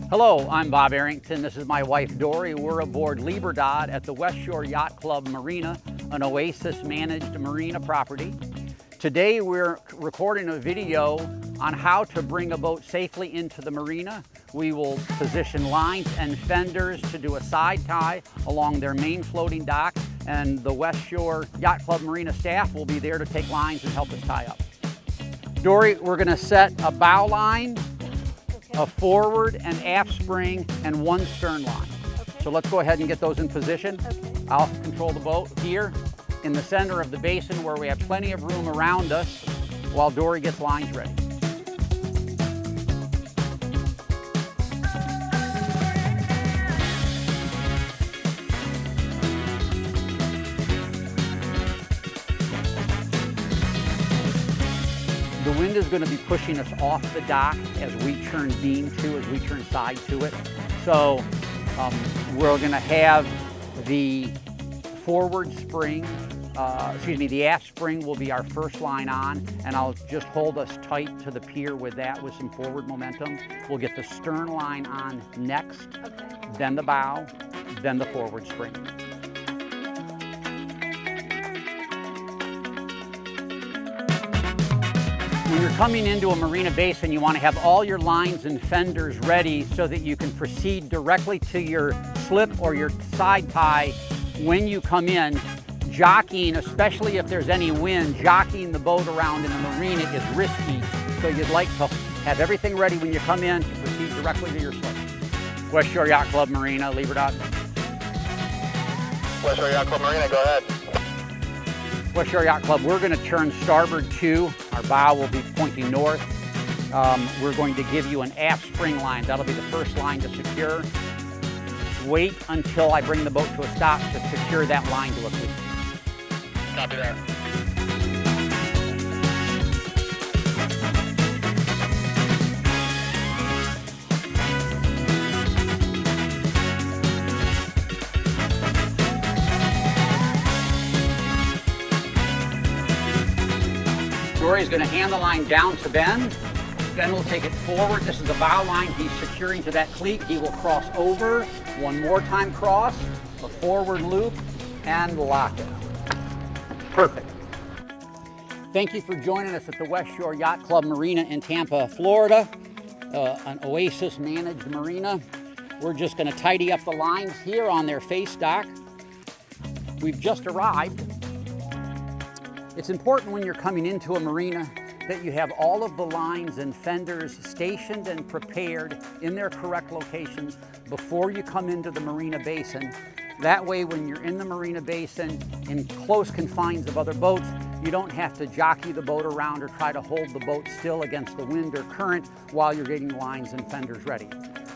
Hello, I'm Bob Arrington. This is my wife Dory. We're aboard Liberdade at the West Shore Yacht Club Marina, an Oasis managed marina property. Today we're recording a video on how to bring a boat safely into the marina. We will position lines and fenders to do a side tie along their main floating dock, and the West Shore Yacht Club Marina staff will be there to take lines and help us tie up. Dory, we're going to set a bow line, a forward and aft spring, and one stern line. Okay. So let's go ahead and get those in position. Okay. I'll control the boat here in the center of the basin where we have plenty of room around us while Dory gets lines ready. The wind is going to be pushing us off the dock as we turn beam to, as we turn side to it. So we're going to have the forward spring, the aft spring will be our first line on, and I'll just hold us tight to the pier with that with some forward momentum. We'll get the stern line on next, Okay. then the bow, then the forward spring. When you're coming into a marina basin, you want to have all your lines and fenders ready so that you can proceed directly to your slip or your side tie when you come in. Jockeying, especially if there's any wind, jockeying the boat around in the marina is risky, so you'd like to have everything ready when you come in to proceed directly to your slip. West Shore Yacht Club Marina, Liberdade. West Shore Yacht Club Marina, go ahead. West Shore Yacht Club, we're going to turn starboard 2. Our bow will be pointing north. We're going to give you an aft spring line. That'll be the first line to secure. Wait until I bring the boat to a stop to secure that line to a cleat. Copy that. Dory's going to hand the line down to Ben. Ben will take it forward. This is the bow line. He's securing to that cleat. He will cross over. One more time cross, a forward loop, and lock it. Perfect. Thank you for joining us at the West Shore Yacht Club Marina in Tampa, Florida, an Oasis managed marina. We're just going to tidy up the lines here on their face dock. We've just arrived. It's important when you're coming into a marina that you have all of the lines and fenders stationed and prepared in their correct locations before you come into the marina basin. That way, when you're in the marina basin in close confines of other boats, you don't have to jockey the boat around or try to hold the boat still against the wind or current while you're getting lines and fenders ready.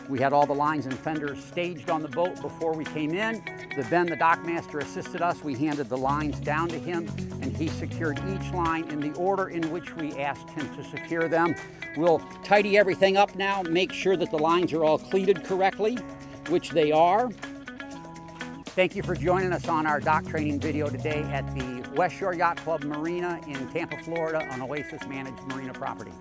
We had all the lines and fenders staged on the boat before we came in. Ben, the dockmaster, assisted us. We handed the lines down to him, and he secured each line in the order in which we asked him to secure them. We'll tidy everything up now, make sure that the lines are all cleated correctly, which they are. Thank you for joining us on our dock training video today at the West Shore Yacht Club Marina in Tampa, Florida, an Oasis managed marina property.